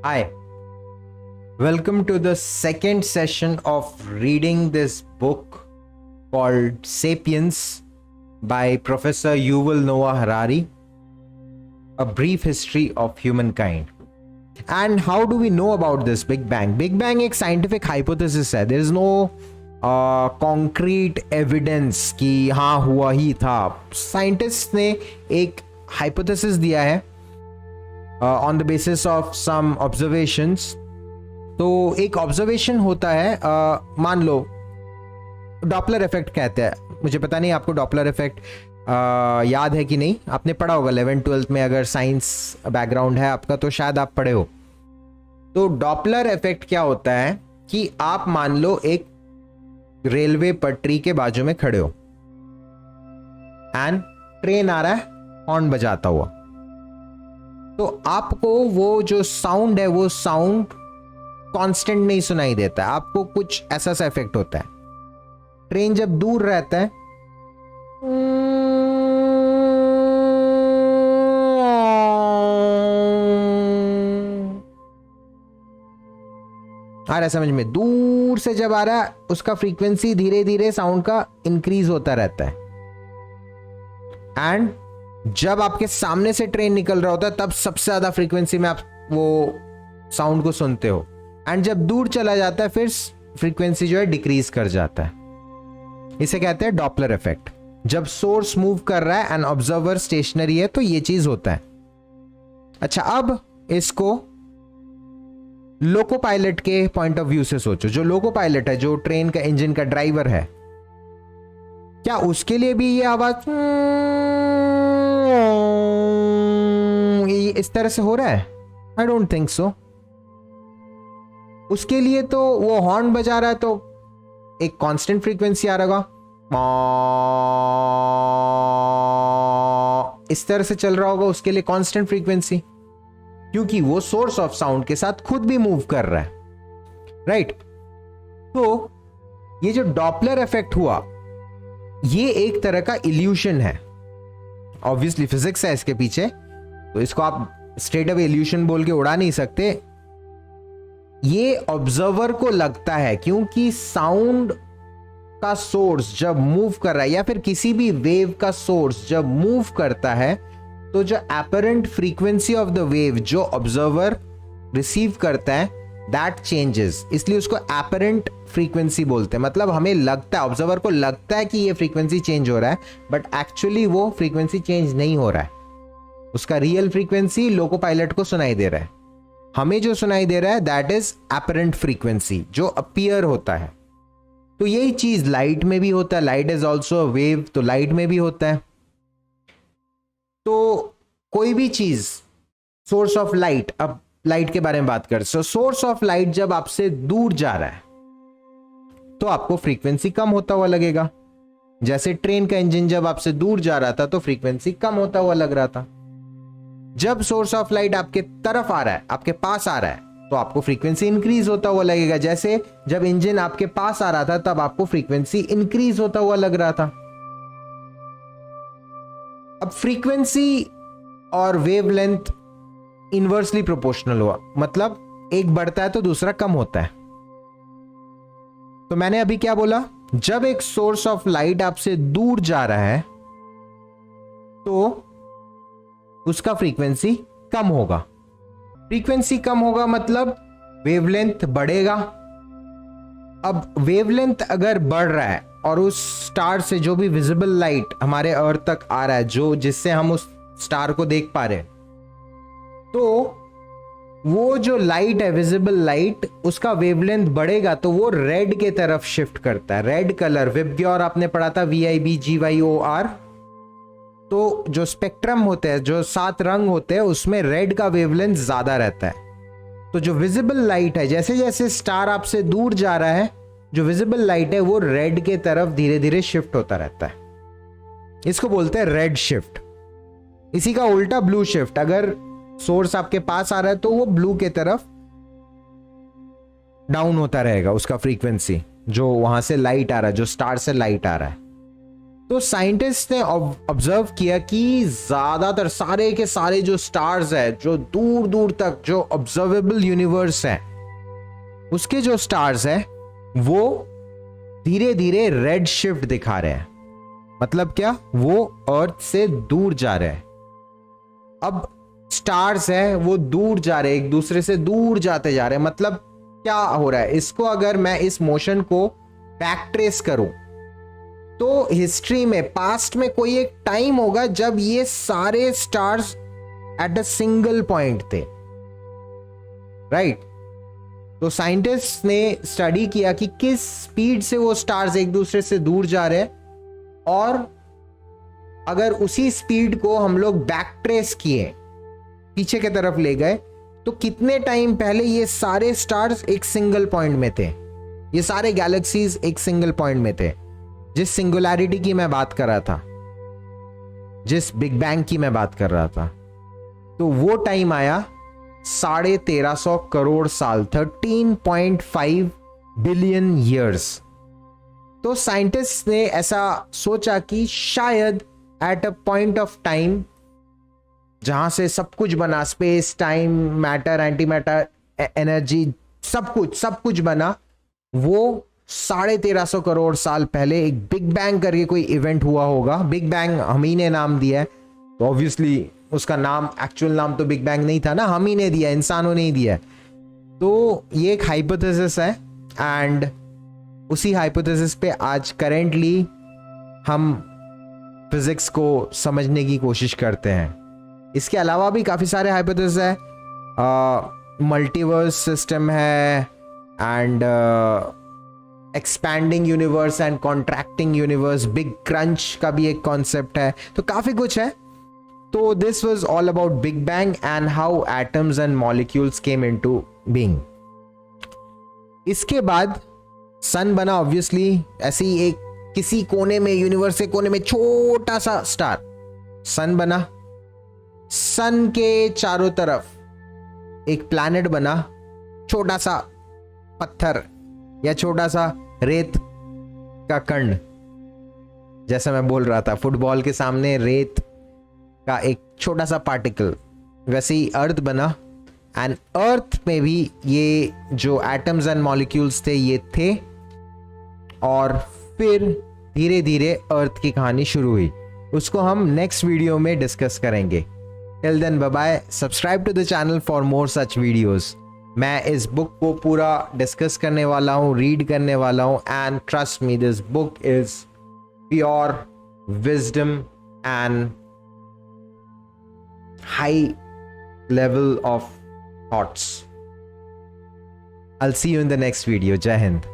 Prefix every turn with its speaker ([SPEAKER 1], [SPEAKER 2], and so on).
[SPEAKER 1] Hi, welcome to the second session of reading this book called Sapiens by Professor Yuval Noah Harari, A Brief History of Humankind. And how do we know about this Big Bang? Big Bang एक scientific hypothesis है. There is no concrete evidence कि हाँ हुआ ही था. Scientists ने एक hypothesis दिया है on the basis of some observations. तो एक ऑब्जर्वेशन होता है, मान लो डॉपलर इफेक्ट कहते हैं. मुझे पता नहीं आपको डॉपलर इफेक्ट याद है कि नहीं. आपने पढ़ा होगा 11th-12th में, अगर साइंस बैकग्राउंड है आपका तो शायद आप पढ़े हो. तो डॉपलर इफेक्ट क्या होता है कि आप मान लो एक रेलवे पटरी के बाजू में खड़े हो एंड ट्रेन आ रहा है हॉर्न बजाता हुआ. तो आपको वो जो साउंड है वो साउंड कांस्टेंट नहीं सुनाई देता है. आपको कुछ ऐसा सा इफेक्ट होता है. ट्रेन जब दूर रहता है आ रहा है समझ में. दूर से जब आ रहा है उसका फ्रीक्वेंसी धीरे धीरे साउंड का इंक्रीज होता रहता है. एंड जब आपके सामने से ट्रेन निकल रहा होता है तब सबसे ज्यादा फ्रीक्वेंसी में आप वो साउंड को सुनते हो. एंड जब दूर चला जाता है फिर फ्रीक्वेंसी जो है डिक्रीज कर जाता है. इसे कहते हैं डॉपलर इफेक्ट. जब सोर्स मूव कर रहा है एंड ऑब्जर्वर स्टेशनरी है तो ये चीज होता है. अच्छा, अब इसको लोको पायलट के पॉइंट ऑफ व्यू से सोचो. जो लोको पायलट है, जो ट्रेन का इंजन का ड्राइवर है, क्या उसके लिए भी ये आवाज इस तरह से हो रहा है? I don't think so. उसके लिए तो वो हॉर्न बजा रहा है तो एक कांस्टेंट फ्रीक्वेंसी आ रहा होगा, इस तरह से चल रहा होगा उसके लिए कांस्टेंट फ्रीक्वेंसी, क्योंकि वो सोर्स ऑफ साउंड के साथ खुद भी मूव कर रहा है. राइट? तो ये जो डॉपलर इफेक्ट हुआ ये एक तरह का इल्यूशन है. ऑब्वियसली फिजिक्स है इसके पीछे, तो इसको आप स्ट्रेट अवे इल्यूशन बोल के उड़ा नहीं सकते. ये ऑब्जर्वर को लगता है क्योंकि साउंड का सोर्स जब मूव कर रहा है या फिर किसी भी वेव का सोर्स जब मूव करता है तो जो apparent frequency of the wave जो ऑब्जर्वर रिसीव करता है दैट चेंजेस. इसलिए उसको एपरेंट फ्रीक्वेंसी बोलते हैं. मतलब हमें लगता है, ऑब्जर्वर को लगता है कि ये फ्रीक्वेंसी चेंज हो रहा है, बट एक्चुअली वो फ्रीक्वेंसी चेंज नहीं हो रहा है. उसका रियल फ्रीक्वेंसी लोको पायलट को सुनाई दे रहा है. हमें जो सुनाई दे रहा है दैट इज एपरेंट फ्रीक्वेंसी जो अपीयर होता है. तो यही चीज लाइट में भी होता है. Light is also a wave, तो लाइट में भी होता है. तो कोई भी चीज, सोर्स ऑफ लाइट, अब लाइट के बारे में बात कर. सोर्स ऑफ लाइट जब आपसे दूर जा रहा है तो आपको फ्रीक्वेंसी कम होता हुआ लगेगा. जैसे ट्रेन का इंजन जब आपसे दूर जा रहा था तो फ्रीक्वेंसी कम होता हुआ लग रहा था. जब सोर्स ऑफ लाइट आपके तरफ आ रहा है, आपके पास आ रहा है, तो आपको फ्रीक्वेंसी इंक्रीज होता हुआ लगेगा. जैसे जब इंजन आपके पास आ रहा था तब आपको फ्रीक्वेंसी इंक्रीज होता हुआ लग रहा था. अब फ्रीक्वेंसी और वेवलेंथ इनवर्सली प्रोपोर्शनल हुआ, मतलब एक बढ़ता है तो दूसरा कम होता है. तो मैंने अभी क्या बोला? जब एक सोर्स ऑफ लाइट आपसे दूर जा रहा है तो उसका फ्रीक्वेंसी कम होगा. फ्रीक्वेंसी कम होगा मतलब वेवलेंथ बढ़ेगा. अब वेवलेंथ अगर बढ़ रहा है और उस स्टार से जो भी विजिबल लाइट हमारे अर्थ तक आ रहा है, जो जिससे हम उस स्टार को देख पा रहे हैं, तो वो जो लाइट है, विजिबल लाइट, उसका वेवलेंथ बढ़ेगा तो वो रेड के तरफ शिफ्ट करता है. रेड कलर, विबग्योर आपने पढ़ा था, VIBGYOR. तो जो स्पेक्ट्रम होते हैं, जो 7 रंग होते हैं, उसमें रेड का वेवलेंथ ज्यादा रहता है. तो जो विजिबल लाइट है, जैसे जैसे स्टार आपसे दूर जा रहा है, जो विजिबल लाइट है वो रेड के तरफ धीरे धीरे शिफ्ट होता रहता है. इसको बोलते हैं रेड शिफ्ट. इसी का उल्टा ब्लू शिफ्ट. अगर सोर्स आपके पास आ रहा है तो वो ब्लू के तरफ डाउन होता रहेगा उसका फ्रीक्वेंसी, जो वहां से लाइट आ रहा है, जो स्टार से लाइट आ रहा है. तो साइंटिस्ट ने ऑब्जर्व किया कि ज्यादातर सारे के सारे जो स्टार्स है, जो दूर दूर तक जो ऑब्जर्वेबल यूनिवर्स है, उसके जो स्टार्स है वो धीरे धीरे रेड शिफ्ट दिखा रहे हैं। मतलब क्या? वो अर्थ से दूर जा रहे हैं। अब स्टार्स है वो दूर जा रहे हैं, एक दूसरे से दूर जाते जा रहे हैं। मतलब क्या हो रहा है? इसको अगर मैं इस मोशन को बैक ट्रेस करूं तो हिस्ट्री में, पास्ट में कोई एक टाइम होगा जब ये सारे stars at a single point थे, राइट? तो साइंटिस्ट ने स्टडी किया कि किस स्पीड से वो स्टार्स एक दूसरे से दूर जा रहे हैं, और अगर उसी स्पीड को हम लोग बैक ट्रेस किए, पीछे की तरफ ले गए, तो कितने टाइम पहले ये सारे स्टार्स एक सिंगल पॉइंट में थे, ये सारे गैलेक्सीज एक सिंगल पॉइंट में थे। जिस सिंगुलैरिटी की मैं बात कर रहा था, जिस बिग बैंग की मैं बात कर रहा था, तो वो टाइम आया 1350 करोड़ साल, 13.5 बिलियन ईयर्स। तो साइंटिस्ट ने ऐसा सोचा कि शायद at a point of time जहां से सब कुछ बना, space, time, matter, anti matter, energy, सब कुछ बना, वो 1350 करोड़ साल पहले एक बिग बैंग करके कोई इवेंट हुआ होगा। बिग बैंग हम ही ने नाम दिया है, तो ऑब्वियसली उसका नाम, एक्चुअल नाम तो बिग बैंग नहीं था ना, हम ही ने दिया, इंसानों ने ही दिया है। तो ये एक हाइपोथेसिस है, एंड उसी हाइपोथेसिस पे आज करेंटली हम फिजिक्स को समझने की कोशिश करते हैं। इसके अलावा भी काफ़ी सारे हाइपोथेसिस है, मल्टीवर्स सिस्टम है, and expanding universe and contracting universe, big crunch का भी एक कॉन्सेप्ट है, तो काफ़ी कुछ है। तो this was all about big bang and how atoms and molecules came into being. इसके बाद सन बना, ऑब्वियसली ऐसे ही एक किसी कोने में, यूनिवर्स के कोने में छोटा सा स्टार सन बना। सन के चारों तरफ एक प्लैनेट बना, छोटा सा पत्थर या छोटा सा रेत का कण, जैसा मैं बोल रहा था, फुटबॉल के सामने रेत का एक छोटा सा पार्टिकल, वैसे ही अर्थ बना। एंड अर्थ में भी ये जो एटम्स एंड मॉलिक्यूल्स थे ये थे, और फिर धीरे धीरे अर्थ की कहानी शुरू हुई। उसको हम नेक्स्ट वीडियो में डिस्कस करेंगे। Till then bye bye, subscribe to the channel for more such videos. मैं इस बुक को पूरा डिस्कस करने वाला हूँ, रीड करने वाला हूँ, and trust me, this book is pure wisdom and high level of thoughts. I'll see you in the next video. Jai Hind.